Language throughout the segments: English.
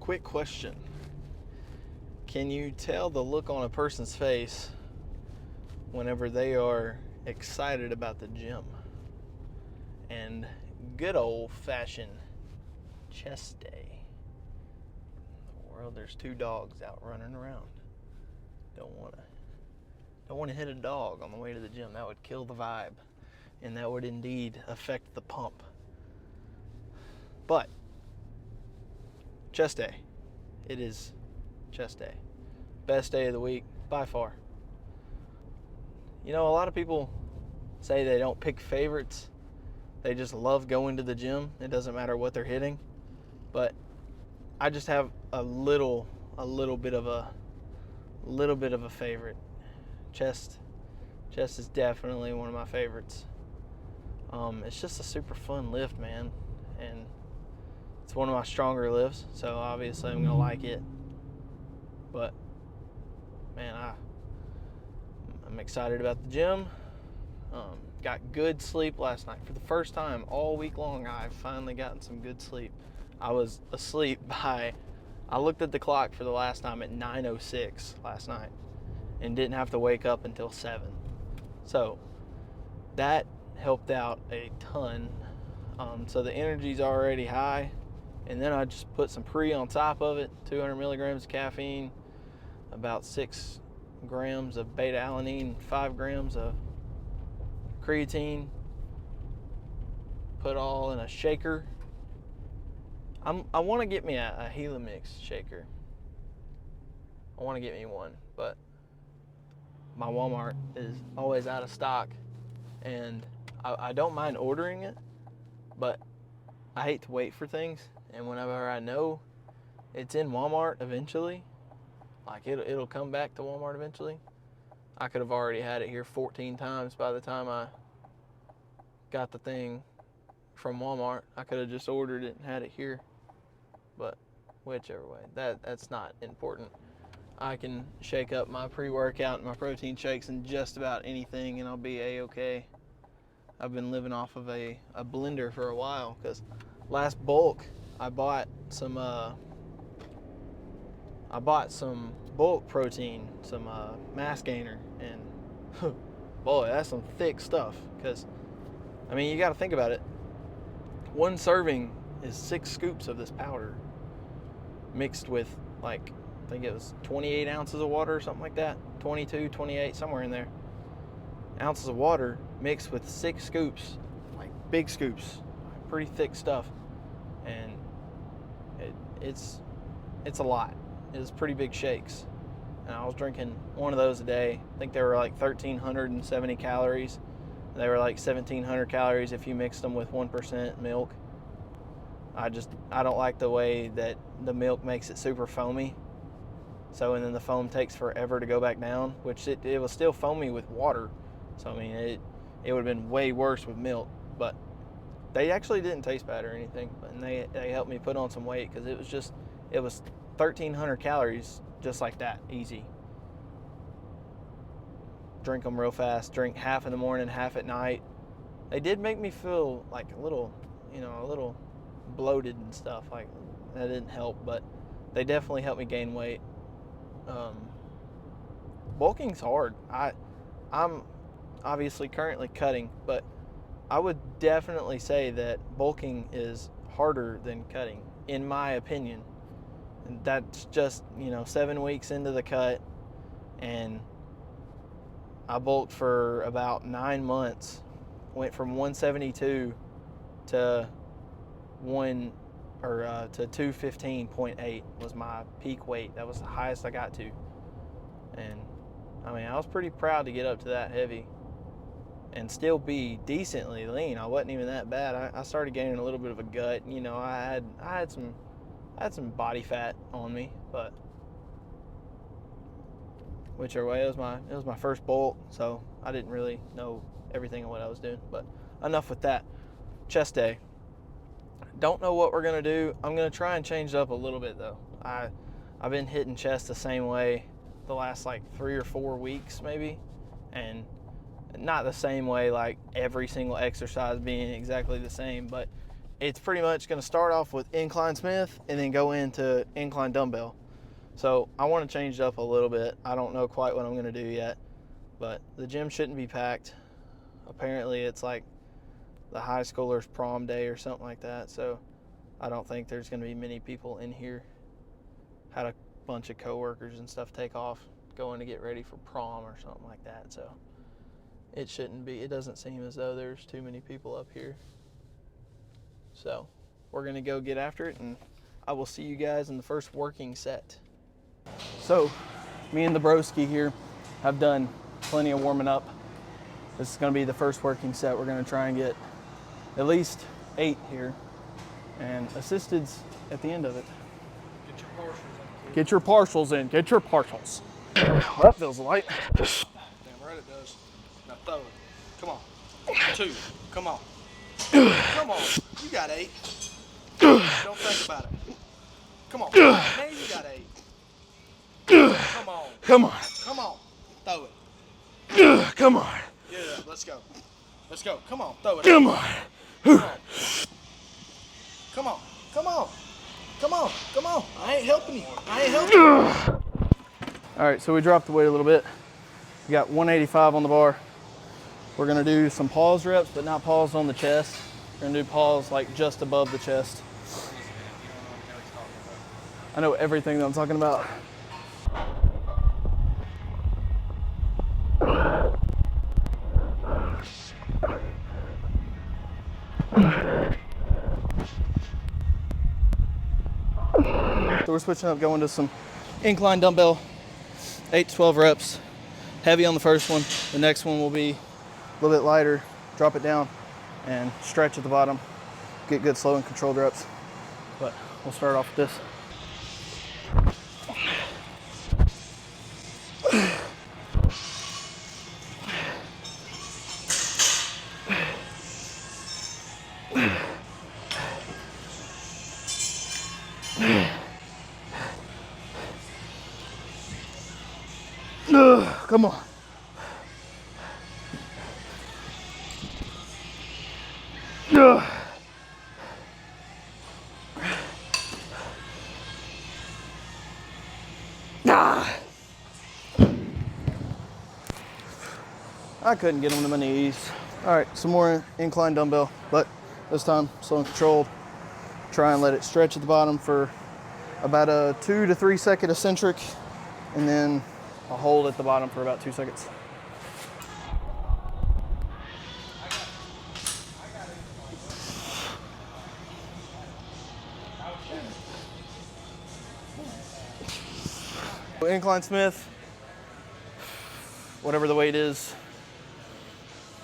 quick question. Can you tell the look on a person's face whenever they are excited about the gym? And good old-fashioned chest day. In the world, there's two dogs out running around. Don't want to hit a dog on the way to the gym. That would kill the vibe, and that would indeed affect the pump. But chest day. It is chest day. Best day of the week by far. You know, a lot of people say they don't pick favorites. They just love going to the gym. It doesn't matter what they're hitting. But I just have a little bit of a favorite. Chest is definitely one of my favorites. It's just a super fun lift, man, and it's one of my stronger lifts, so obviously I'm gonna like it. But man, I'm excited about the gym. Got good sleep last night. For the first time all week long, I've finally gotten some good sleep. I was asleep I looked at the clock for the last time at 9:06 last night and didn't have to wake up until 7. So that helped out a ton. So the energy's already high, and then I just put some pre on top of it, 200 milligrams of caffeine, about 6 grams of beta alanine, 5 grams of creatine, put all in a shaker. I want to get me a Helix shaker. I want to get me one, but my Walmart is always out of stock, and I don't mind ordering it, but I hate to wait for things, and whenever I know it's in Walmart eventually, like it'll come back to Walmart eventually, I could have already had it here 14 times by the time I got the thing from Walmart. I could have just ordered it and had it here, but whichever way, that's not important. I can shake up my pre-workout and my protein shakes in just about anything, and I'll be a-okay. I've been living off of a blender for a while, because last bulk I bought some bulk protein, some mass gainer, and boy, that's some thick stuff. Because I mean, you got to think about it. One serving is 6 scoops of this powder mixed with, like, I think it was 28 ounces of water or something like that. 22, 28, somewhere in there. Ounces of water mixed with 6 scoops, like big scoops, pretty thick stuff. And it's a lot. It's pretty big shakes. And I was drinking one of those a day. I think they were like 1,370 calories. They were like 1,700 calories if you mixed them with 1% milk. I don't like the way that the milk makes it super foamy. So, and then the foam takes forever to go back down, which it was still foamy with water. So, I mean, it would have been way worse with milk. But they actually didn't taste bad or anything. And they helped me put on some weight, because it was 1,300 calories just like that, easy. Drink them real fast. Drink half in the morning, half at night. They did make me feel like a little bloated and stuff. Like, that didn't help, but they definitely helped me gain weight. Bulking's hard. I'm obviously currently cutting, but I would definitely say that bulking is harder than cutting, in my opinion. And that's just, 7 weeks into the cut, and I bulked for about 9 months. Went from 172 to 215.8 was my peak weight. That was the highest I got to. And I mean, I was pretty proud to get up to that heavy and still be decently lean. I wasn't even that bad. I started gaining a little bit of a gut. I had some body fat on me, but whichever way, it was my first bulk, so I didn't really know everything of what I was doing. But enough with that. Chest day. Don't know what we're gonna do. I'm gonna try and change it up a little bit though. I've been hitting chest the same way the last like 3 or 4 weeks maybe, and not the same way, like every single exercise being exactly the same, but it's pretty much going to start off with incline Smith and then go into incline dumbbell. So I want to change it up a little bit. I don't know quite what I'm going to do yet, but the gym shouldn't be packed. Apparently it's like the high schoolers prom day or something like that, so I don't think there's going to be many people in here. Had a bunch of coworkers and stuff take off going to get ready for prom or something like that, so it shouldn't be. It doesn't seem as though there's too many people up here. So we're going to go get after it, and I will see you guys in the first working set. So me and the broski here have done plenty of warming up. This is going to be the first working set. We're going to try and get at least 8 here, and assisted's at the end of it. Get your partials in. Get your partials. Well, that feels light. Damn right it does. Now throw it. Come on. 2. Come on. Come on. You got 8. Don't think about it. Come on. Man, you got 8. Come on. Come on. Come on. Throw it. Come on. Yeah, let's go. Let's go. Come on. Throw it. Come on. Come on. Come on. Come on. Come on. Come on. I ain't helping you. I ain't helping you. All right, so we dropped the weight a little bit. We got 185 on the bar. We're gonna do some pause reps, but not pause on the chest. We're gonna do pause like just above the chest. I know everything that I'm talking about. So we're switching up, going to some incline dumbbell, 8 to 12 reps. Heavy on the first one. The next one will be a little bit lighter. Drop it down and stretch at the bottom. Get good slow and controlled reps. But we'll start off with this. Come on. I couldn't get them to my knees. All right, some more incline dumbbell, but this time slow and controlled. Try and let it stretch at the bottom for about a 2 to 3 second eccentric, and then I'll hold at the bottom for about 2 seconds. Incline Smith, whatever the weight is,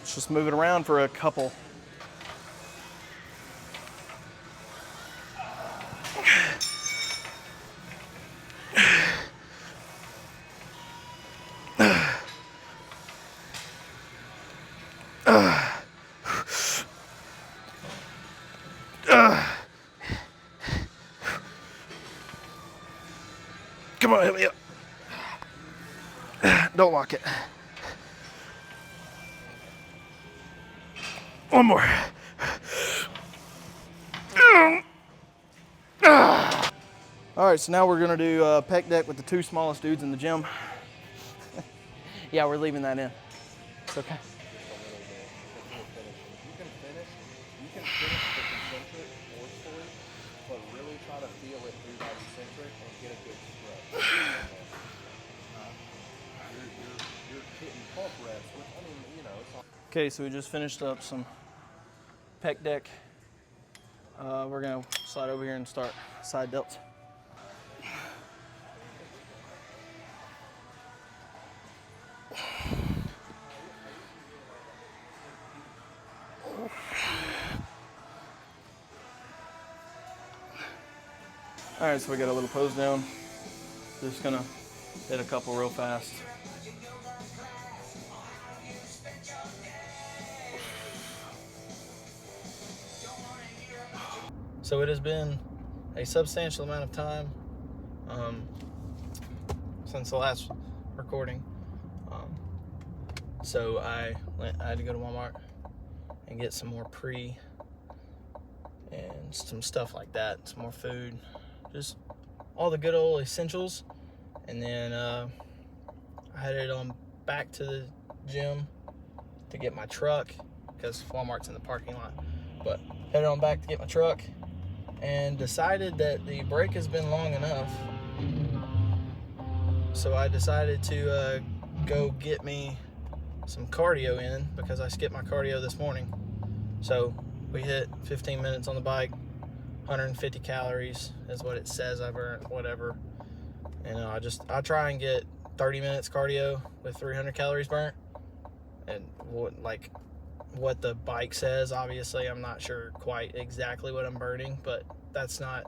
let's just move it around for a couple. Come on, hit me up. Don't lock it. One more. All right, so now we're gonna do pec deck with the 2 smallest dudes in the gym. Yeah, we're leaving that in. It's okay. You can finish the concentric forcefully, but really try to feel it through that eccentric and get a good stretch. You're hitting pump reps, which, I mean, you know, it's all. Okay, so we just finished up some pec deck. We're gonna slide over here and start side delts. All right, so we got a little pose down. Just gonna hit a couple real fast. So it has been a substantial amount of time since the last recording. So I had to go to Walmart and get some more and some stuff like that, some more food, just all the good old essentials. And then I headed on back to the gym to get my truck, because Walmart's in the parking lot. But headed on back to get my truck and decided that the break has been long enough. So I decided to go get me some cardio in, because I skipped my cardio this morning. So we hit 15 minutes on the bike, 150 calories is what it says I burned, whatever. You know, I try and get 30 minutes cardio with 300 calories burnt. And what the bike says, obviously I'm not sure quite exactly what I'm burning, but that's not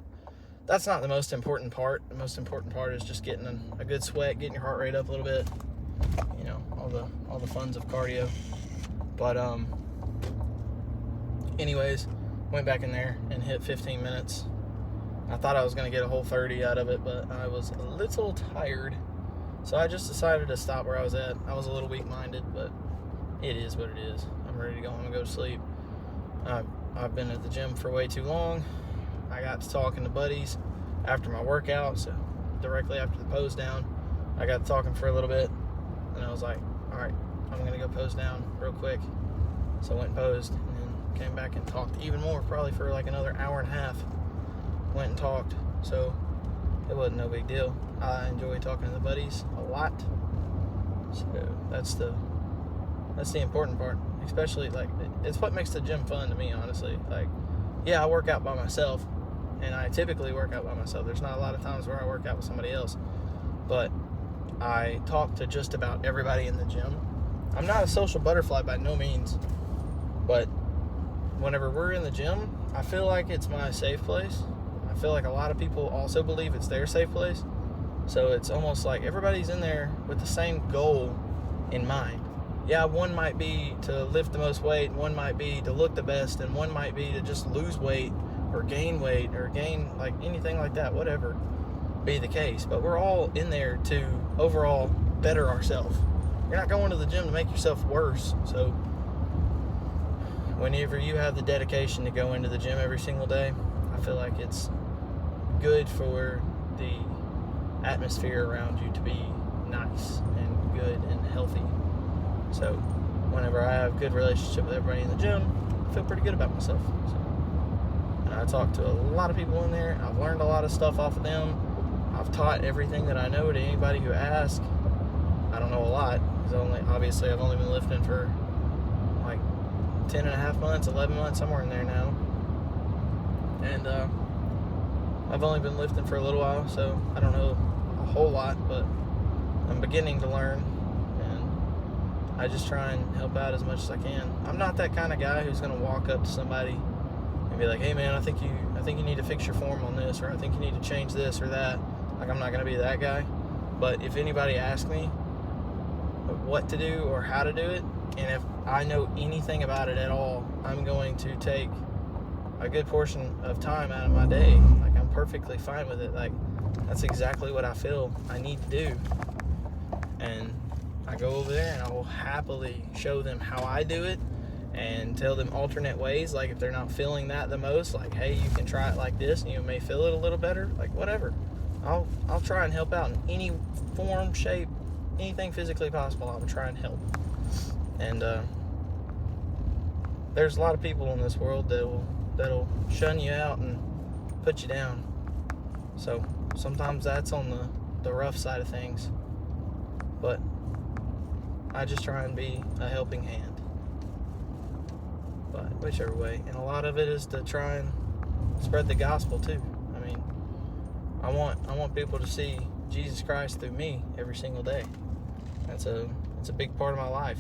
the most important part. The most important part is just getting a good sweat, getting your heart rate up a little bit, you know, all the funs of cardio. But anyways, went back in there and hit 15 minutes. I thought I was going to get a whole 30 out of it, but I was a little tired, so I just decided to stop where I was at. I was a little weak-minded, but it is what it is. I'm ready to go home and go to sleep. I've been at the gym for way too long. I got to talking to buddies after my workout, so directly after the pose down, I got to talking for a little bit, and I was like, all right, I'm going to go pose down real quick. So I went and posed, and then came back and talked even more, probably for like another hour and a half. Went and talked, so it wasn't no big deal. I enjoy talking to the buddies a lot, so that's the important part. Especially, like, it's what makes the gym fun to me, honestly. Like, yeah, I work out by myself, and I typically work out by myself. There's not a lot of times where I work out with somebody else, but I talk to just about everybody in the gym. I'm not a social butterfly by no means, but whenever we're in the gym, I feel like it's my safe place. I feel like a lot of people also believe it's their safe place. So it's almost like everybody's in there with the same goal in mind. Yeah, one might be to lift the most weight, one might be to look the best, and one might be to just lose weight or gain like anything like that, whatever be the case. But we're all in there to overall better ourselves. You're not going to the gym to make yourself worse. So whenever you have the dedication to go into the gym every single day, I feel like it's good for the atmosphere around you to be nice and good and healthy. So whenever I have a good relationship with everybody in the gym, I feel pretty good about myself. So, and I talked to a lot of people in there. I've learned a lot of stuff off of them. I've taught everything that I know to anybody who asks. I don't know a lot, because obviously I've only been lifting for like 10 and a half months, 11 months, somewhere in there now. And I've only been lifting for a little while, so I don't know a whole lot, but I'm beginning to learn, and I just try and help out as much as I can. I'm not that kind of guy who's going to walk up to somebody and be like, hey man, I think you need to fix your form on this, or I think you need to change this or that. Like, I'm not going to be that guy. But if anybody asks me what to do or how to do it, and if I know anything about it at all, I'm going to take a good portion of time out of my day. Like, I'm perfectly fine with it. Like, that's exactly what I feel I need to do. And I go over there and I will happily show them how I do it and tell them alternate ways. Like, if they're not feeling that the most, like, hey, you can try it like this and you may feel it a little better. Like, whatever. I'll try and help out in any form, shape, anything physically possible. I will try and help. And there's a lot of people in this world that'll shun you out and put you down. So sometimes that's on the rough side of things. But I just try and be a helping hand. But whichever way. And a lot of it is to try and spread the gospel too. I mean, I want people to see Jesus Christ through me every single day. It's a big part of my life.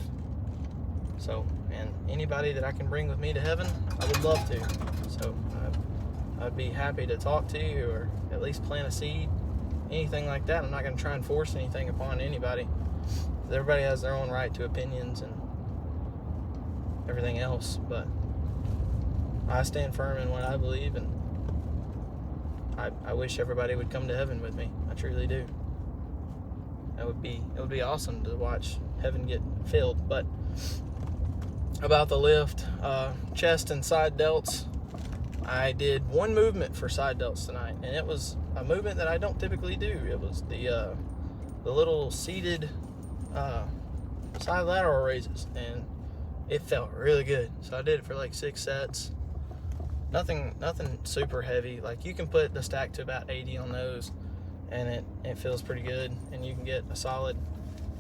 So, and anybody that I can bring with me to heaven, I would love to. So I'd be happy to talk to you, or at least plant a seed, anything like that. I'm not going to try and force anything upon anybody. Everybody has their own right to opinions and everything else, but I stand firm in what I believe, and I wish everybody would come to heaven with me. I truly do. It would be awesome to watch heaven get filled. But about the lift, chest and side delts, I did one movement for side delts tonight, and it was a movement that I don't typically do. It was the little seated side lateral raises, and it felt really good. So I did it for like 6 sets. Nothing super heavy. Like, you can put the stack to about 80 on those, and it feels pretty good, and you can get a solid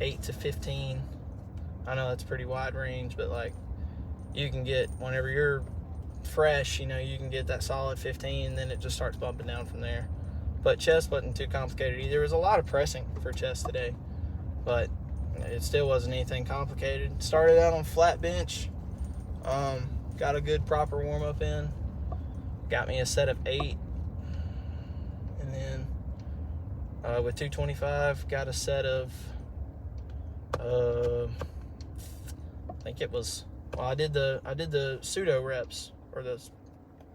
8 to 15. I know that's pretty wide range, but like, you can get, whenever you're fresh, you know, you can get that solid 15, and then it just starts bumping down from there. But chest wasn't too complicated either. There was a lot of pressing for chest today, but it still wasn't anything complicated. Started out on flat bench, got a good proper warm-up in, got me a set of 8, and then with 225 got a set of I think it was, well, I did the pseudo reps, or those,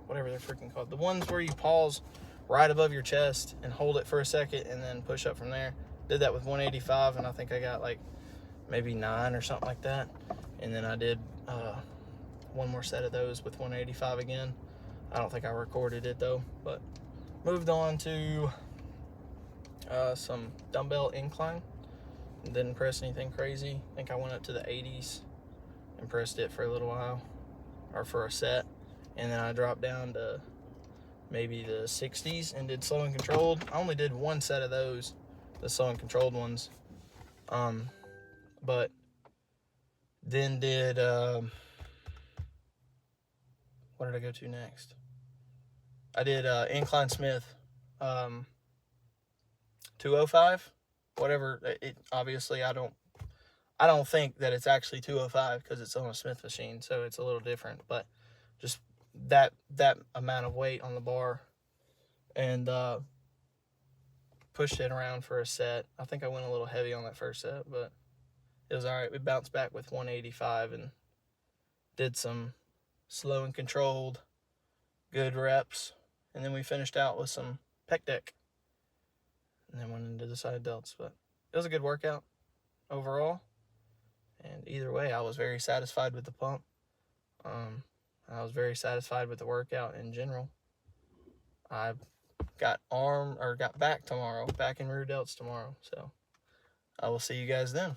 whatever they're freaking called, the ones where you pause right above your chest and hold it for a second and then push up from there. Did that with 185, and I think I got like maybe 9 or something like that. And then I did one more set of those with 185 again. I don't think I recorded it though, but moved on to some dumbbell incline. Didn't press anything crazy. I think I went up to the 80s and pressed it for a little while, or for a set, and then I dropped down to maybe the 60s and did slow and controlled. I only did one set of those, the slow and controlled ones, but then did what did I go to next? I did incline Smith 205, whatever. It obviously, I don't think that it's actually 205 because it's on a Smith machine, so it's a little different, but just that amount of weight on the bar, and pushed it around for a set. I think I went a little heavy on that first set, but it was all right. We bounced back with 185 and did some slow and controlled good reps, and then we finished out with some pec deck, and then went into the side delts. But it was a good workout overall, and either way, I was very satisfied with the pump. I was very satisfied with the workout in general. I got back tomorrow, back in rear delts tomorrow, so I will see you guys then.